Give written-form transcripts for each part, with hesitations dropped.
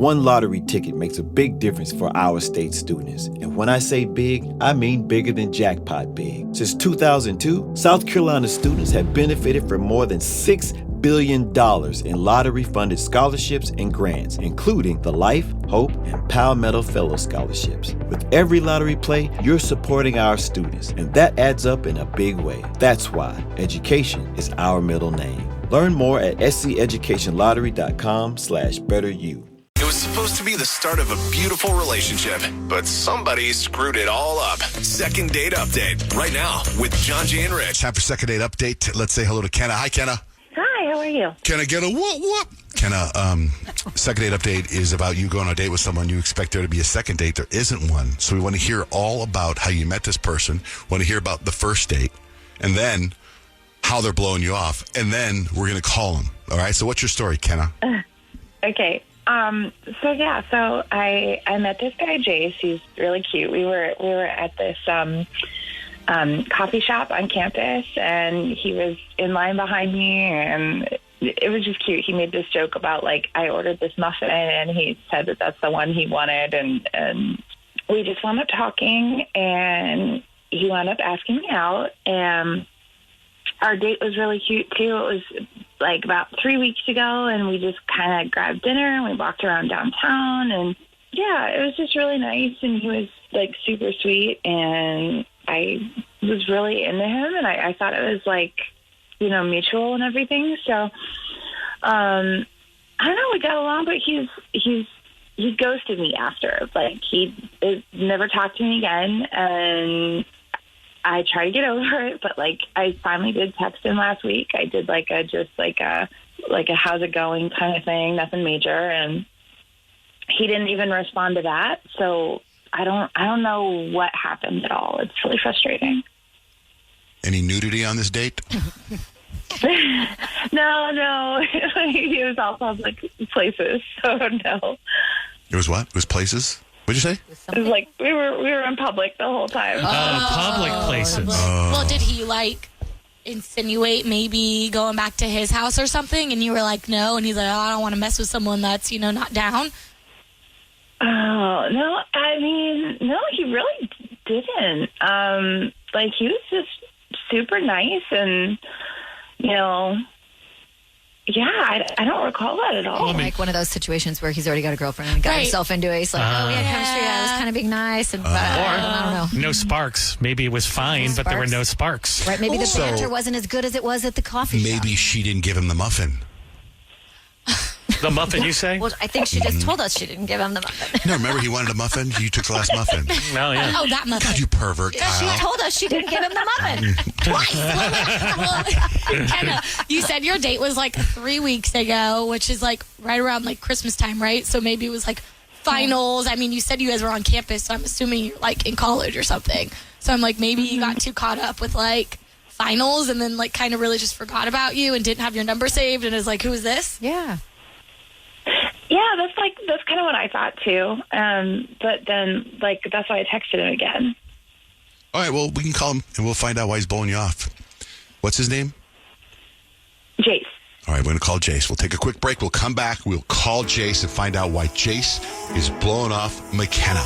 One lottery ticket makes a big difference for our state students. And when I say big, I mean bigger than jackpot big. Since 2002, South Carolina students have benefited from more than $6 billion in lottery-funded scholarships and grants, including the Life, Hope, and Palmetto Fellow Scholarships. With every lottery play, you're supporting our students, and that adds up in a big way. That's why education is our middle name. Learn more at sceducationlottery.com/betteryou. It was supposed to be the start of a beautiful relationship, but somebody screwed it all up. Second date update right now with Johnjay and Rich. Time for second date update. Let's say hello to Kenna. Hi, Kenna. Hi, how are you? Can I get a whoop whoop? Kenna, second date update is about you going on a date with someone. You expect there to be a second date. There isn't one. So we want to hear all about how you met this person. Want to hear about the first date, and then how they're blowing you off, and then we're going to call them. All right? So what's your story, Kenna? Okay. So I met this guy, Jace. He's really cute. We were at this coffee shop on campus, and he was in line behind me, and it was just cute. He made this joke about, like, I ordered this muffin, and he said that that's the one he wanted, and we just wound up talking, and he wound up asking me out, and our date was really cute, too. It was like about 3 weeks ago, and we just kind of grabbed dinner, and we walked around downtown, and yeah, it was just really nice, and he was, like, super sweet, and I was really into him, and I thought it was, like, you know, mutual and everything, so, I don't know, we got along, but he ghosted me after. Like, he never talked to me again, and I tried to get over it, but, like, I finally did text him last week. I did, like a how's it going kind of thing, nothing major, and he didn't even respond to that, so I don't know what happened at all. It's really frustrating. Any nudity on this date? No. It was all public places, so no. It was what? It was places? What'd you say? It was like we were in public the whole time. Public places. Well, did he, like, insinuate maybe going back to his house or something, and you were like, no, and he's like, oh, I don't want to mess with someone that's, you know, not down? Oh, no, I mean, no, he really didn't. Like, he was just super nice, and, you know, yeah, I don't recall that at all. Like one of those situations where he's already got a girlfriend and got himself into it. He's like, oh, we had chemistry. I was kind of being nice. And, I don't know. No sparks. Maybe it was fine, but there were no sparks. Right, maybe the banter wasn't as good as it was at the coffee shop. Maybe she didn't give him the muffin. The muffin, you say? Well, I think she just told us she didn't give him the muffin. No, remember he wanted a muffin? You took the last muffin. Oh, yeah. Oh, that muffin. God, you pervert, Kyle. She told us she didn't give him the muffin. Twice. Well, Kenna, you said your date was like 3 weeks ago, which is like right around like Christmas time, right? So maybe it was like finals. I mean, you said you guys were on campus, so I'm assuming you're like in college or something. So I'm like, maybe you got too caught up with like finals and then like kind of really just forgot about you and didn't have your number saved and is like, who is this? Yeah. Yeah, that's kind of what I thought too. But then, like, that's why I texted him again. All right, well, we can call him, and we'll find out why he's blowing you off. What's his name? Jace. All right, we're going to call Jace. We'll take a quick break. We'll come back. We'll call Jace and find out why Jace is blowing off McKenna.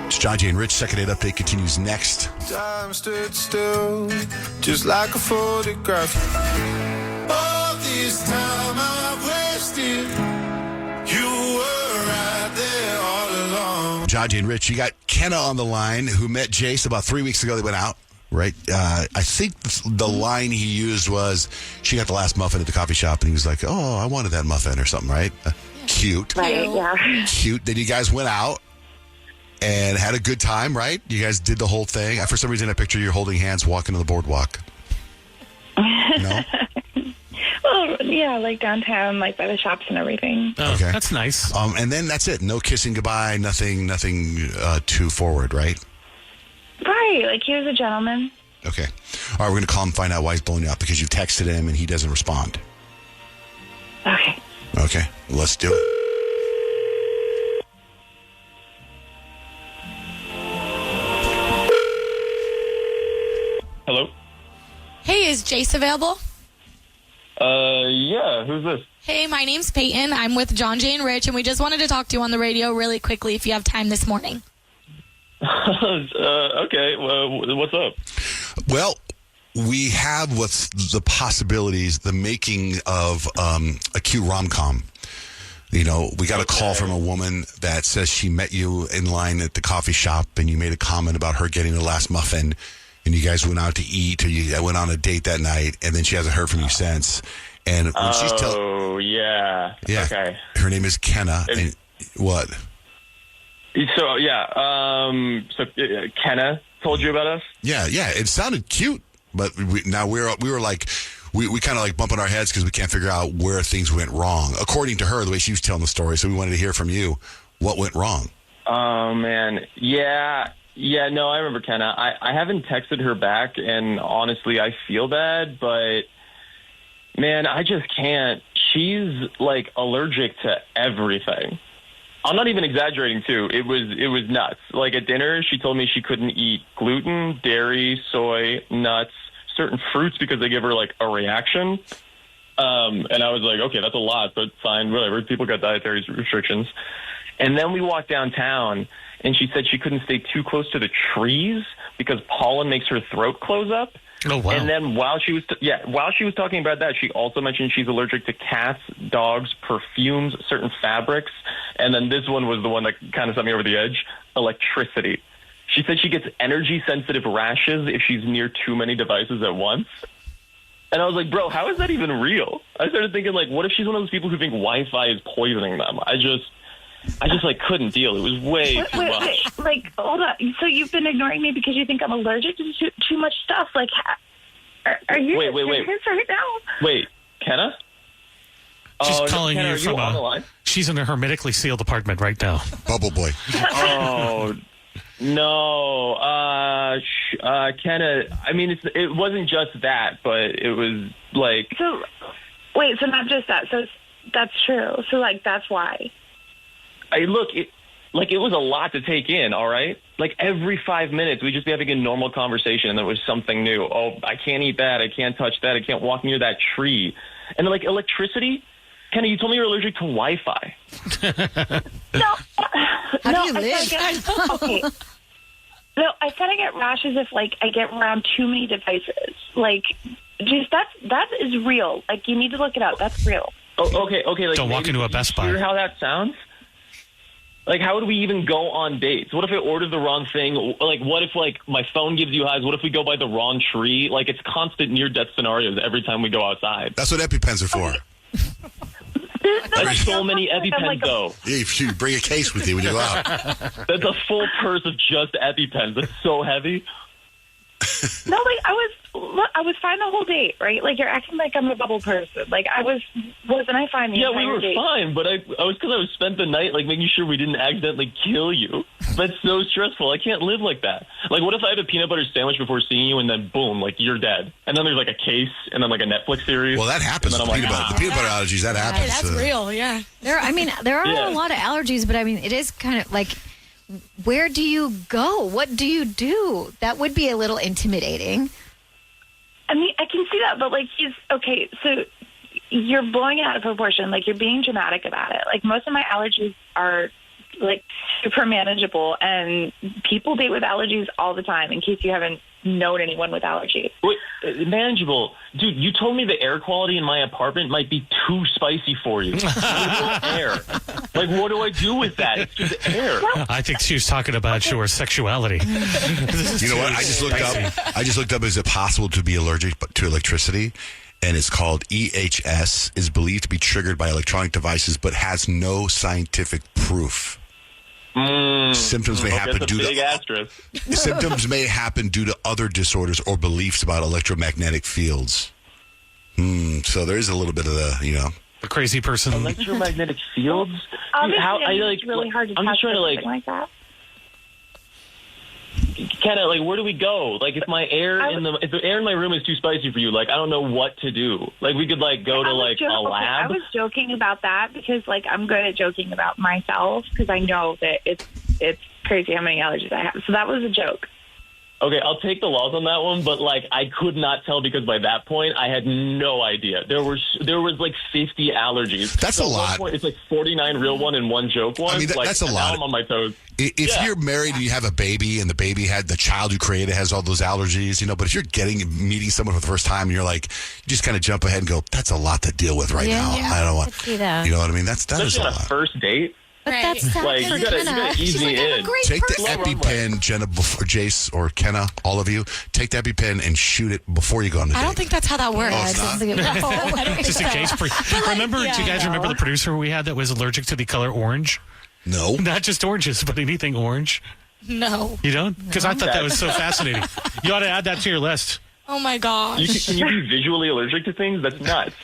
It's Johnjay and Rich. Second date update continues next. Time stood still, just like a photograph. All this time I wasted, you were right there all along. Johnjay and Rich, you got Kenna on the line who met Jace about 3 weeks ago. They went out, right? I think the line he used was, she got the last muffin at the coffee shop, and he was like, oh, I wanted that muffin or something, right? Cute. Right, yeah. Cute. Then you guys went out and had a good time, right? You guys did the whole thing. For some reason, I picture you holding hands walking on the boardwalk. No? Well, yeah, like downtown, like by the shops and everything. Oh, okay. That's nice. And then that's it. No kissing goodbye, nothing too forward, right? Right, like he was a gentleman. Okay. All right, we're going to call him, find out why he's blowing you up, because you texted him and he doesn't respond. Okay. Okay, let's do it. Hello? Hey, is Jace available? Yeah, who's this? Hey, my name's Peyton. I'm with Johnjay and Rich, and we just wanted to talk to you on the radio really quickly if you have time this morning. Okay, well, what's up? Well, we have what's the possibilities, the making of a cute rom-com. You know, we got a call from a woman that says she met you in line at the coffee shop, and you made a comment about her getting her last muffin, and you guys went out to eat, or you went on a date that night, and then she hasn't heard from you since. And when she's yeah. Okay. Her name is Kenna. And what? So Kenna told you about us? Yeah. It sounded cute, but we were like, we kind of like bumping our heads because we can't figure out where things went wrong. According to her, the way she was telling the story, so we wanted to hear from you what went wrong. Oh man, yeah. No, I remember Kenna. I haven't texted her back, and honestly, I feel bad, but man, I just can't. She's like allergic to everything. I'm not even exaggerating, too. It was nuts. Like at dinner, she told me she couldn't eat gluten, dairy, soy, nuts, certain fruits because they give her like a reaction. And I was like, okay, that's a lot, but fine, whatever. People got dietary restrictions. And then we walked downtown, and she said she couldn't stay too close to the trees because pollen makes her throat close up. Oh, wow. And then while she was talking about that, she also mentioned she's allergic to cats, dogs, perfumes, certain fabrics. And then this one was the one that kind of set me over the edge, electricity. She said she gets energy-sensitive rashes if she's near too many devices at once. And I was like, bro, how is that even real? I started thinking, like, what if she's one of those people who think Wi-Fi is poisoning them? I just like couldn't deal. It was way too much. Wait, like, hold on. So you've been ignoring me because you think I'm allergic to too much stuff? Like, are you serious right now? Wait, Kenna? She's calling Kenna, you from on the line? She's in a hermetically sealed apartment right now. Bubble boy. Oh, no. Kenna, I mean, it wasn't just that, but it was like... So not just that. So that's true. So, like, that's why. It was a lot to take in, all right? Like, every 5 minutes, we'd just be having a normal conversation, and there was something new. Oh, I can't eat that. I can't touch that. I can't walk near that tree. And then, like, electricity? Kenna, you told me you're allergic to Wi-Fi. No. How do you live? Okay. No, I said I get rashes if, like, I get around too many devices. Like, just that is real. Like, you need to look it up. That's real. Oh, okay. Like, don't walk into a Best Buy. Hear how that sounds? Like, how would we even go on dates? What if I ordered the wrong thing? Like, what if, like, my phone gives you hives? What if we go by the wrong tree? Like, it's constant near-death scenarios every time we go outside. That's what EpiPens are for. There's so many EpiPens, though. Yeah, you should bring a case with you when you go out. That's a full purse of just EpiPens. That's so heavy. No, like, I was fine the whole date, right? Like, you're acting like I'm a bubble person. Like, wasn't I fine the entire we were date? fine, but I was spent the night, like, making sure we didn't accidentally kill you. That's so stressful. I can't live like that. Like, what if I have a peanut butter sandwich before seeing you, and then, boom, like, you're dead. And then there's, like, a case, and then, like, a Netflix series. Well, that happens. The peanut butter allergies, that happens. Hey, that's real, yeah. There are a lot of allergies, but I mean, it is kind of like, where do you go? What do you do? That would be a little intimidating. I mean, I can see that, but, like, so you're blowing it out of proportion. Like, you're being dramatic about it. Like, most of my allergies are, like, super manageable, and people date with allergies all the time, in case you haven't known anyone with allergies. Wait, manageable? Dude, you told me the air quality in my apartment might be too spicy for you. Air. Like, what do I do with that? It's just air. I think she was talking about your sexuality. You know what? I just looked up, is it possible to be allergic to electricity? And it's called EHS, is believed to be triggered by electronic devices, but has no scientific proof. Symptoms may happen due to symptoms may happen due to other disorders or beliefs about electromagnetic fields. So there is a little bit of the crazy person. Electromagnetic fields. Obviously, it's really hard to I'm just trying to like that. Kenna, like, where do we go? Like, if if the air in my room is too spicy for you, like, I don't know what to do. Like, we could, like, go to, like, a lab. I was joking about that because, like, I'm good at joking about myself because I know that it's crazy how many allergies I have. So that was a joke. Okay, I'll take the loss on that one, but like I could not tell because by that point I had no idea. There was like 50 allergies. That's a lot. Point, it's like 49 real one and 1 joke one. I mean, that's a lot. Now I'm on my toes. If you're married and you have a baby and the child you created has all those allergies, but if you're meeting someone for the first time and you're like, you just kind of jump ahead and go, that's a lot to deal with right now. Yeah, I don't want, see that. you know what I mean? That is a on a lot. first date. But that sounds Like, you gotta ease me in. Take the EpiPen, Jenna, before Jace or Kenna, all of you, take the EpiPen and shoot it before you go on the date. I don't think that's how that works. Oh, it's not? I don't think Just in case. Do you guys remember the producer we had that was allergic to the color orange? No. Not just oranges, but anything orange. No. You don't? Because I thought that was so fascinating. You ought to add that to your list. Oh my gosh. Can you be visually allergic to things? That's nuts.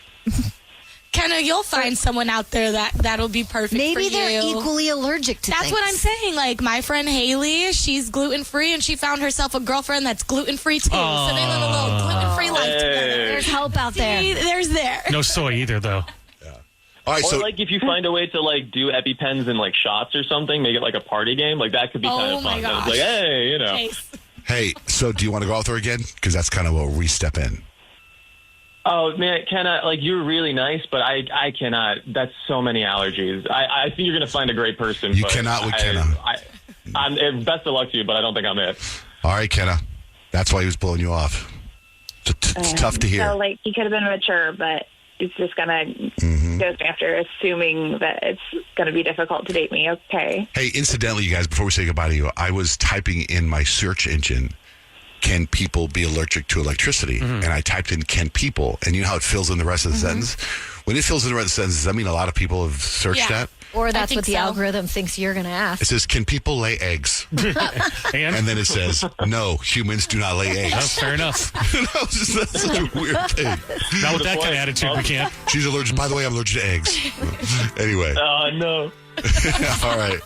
Kenna, you'll find someone out there that'll be perfect for you. Maybe they're equally allergic to That's things. what I'm saying. Like, my friend Haley, she's gluten-free, and she found herself a girlfriend that's gluten-free, too. So they live a little gluten-free life together. There's hope out there. See, there's there. No soy either, though. All right, Or so like if you find a way to like do EpiPens in like shots or something, make it like a party game, like that could be kind of my fun. gosh. It's like, hey, Chase. hey, so do you want to go out there again? Because that's kind of where we step in. Oh man, Kenna, like you're really nice, but I cannot. That's so many allergies. I think you're gonna find a great person. You but cannot with Kenna. I'm best of luck to you, but I don't think I'm it. All right, Kenna. That's why he was blowing you off. It's tough to hear. So, like, he could have been mature, but it's just gonna go after assuming that it's gonna be difficult to date me. Okay. Hey, incidentally, you guys, before we say goodbye to you, I was typing in my search engine, can people be allergic to electricity? And I typed in, can people? And you know how it fills in the rest of the sentence? When it fills in the rest of the sentence, does that mean a lot of people have searched that? Or that's think what the so. algorithm thinks you're going to ask. It says, can people lay eggs? And then it says, no, humans do not lay Oh, eggs. fair enough. That's such a weird thing. Not with that kind of attitude, we can't. She's allergic. By the way, I'm allergic to eggs. Anyway. No. All right.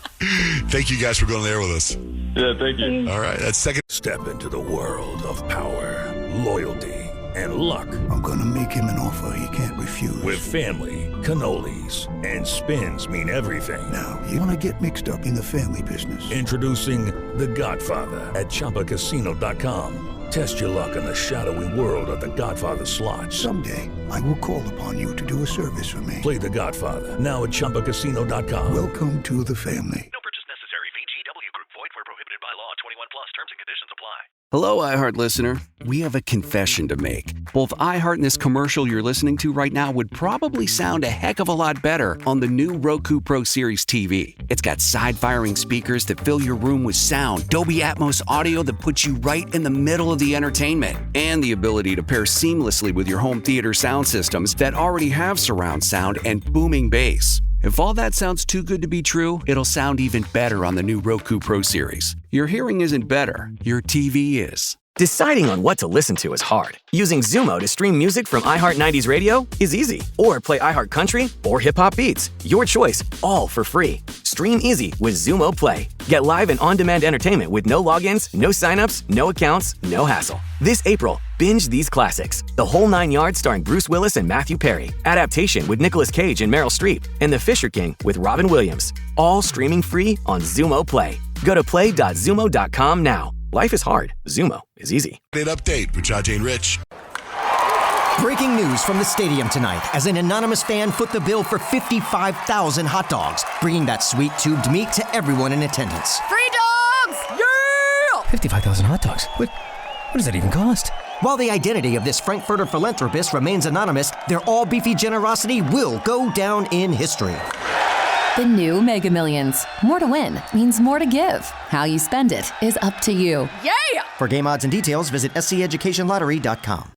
Thank you guys for going there with us. Yeah, thank you. All right. That's second. Step into the world of power, loyalty, and luck. I'm going to make him an offer he can't refuse. With family, cannolis, and spins mean everything. Now, you want to get mixed up in the family business. Introducing The Godfather at ChumbaCasino.com. Test your luck in the shadowy world of The Godfather slot. Someday, I will call upon you to do a service for me. Play The Godfather now at ChumbaCasino.com. Welcome to the family. No purchase necessary. VGW Group. Void where prohibited by law. 21 plus. Terms and conditions apply. Hello, iHeart listener. We have a confession to make. Both iHeart and this commercial you're listening to right now would probably sound a heck of a lot better on the new Roku Pro Series TV. It's got side-firing speakers that fill your room with sound, Dolby Atmos audio that puts you right in the middle of the entertainment, and the ability to pair seamlessly with your home theater sound systems that already have surround sound and booming bass. If all that sounds too good to be true, it'll sound even better on the new Roku Pro Series. Your hearing isn't better, your TV is. Deciding on what to listen to is hard. Using Zumo to stream music from iHeart 90s Radio is easy. Or play iHeart Country or Hip Hop Beats. Your choice, all for free. Stream easy with Zumo Play. Get live and on-demand entertainment with no logins, no signups, no accounts, no hassle. This April, binge these classics. The Whole 9 Yards starring Bruce Willis and Matthew Perry. Adaptation with Nicolas Cage and Meryl Streep. And The Fisher King with Robin Williams. All streaming free on Zumo Play. Go to play.zumo.com now. Life is hard. Zumo is easy. Update with Johnjay and Rich. Breaking news from the stadium tonight as an anonymous fan foot the bill for 55,000 hot dogs, bringing that sweet tubed meat to everyone in attendance. Free dogs! Yeah! 55,000 hot dogs? What does that even cost? While the identity of this Frankfurter philanthropist remains anonymous, their all-beefy generosity will go down in history. The new Mega Millions. More to win means more to give. How you spend it is up to you. Yeah! For game odds and details, visit sceducationlottery.com.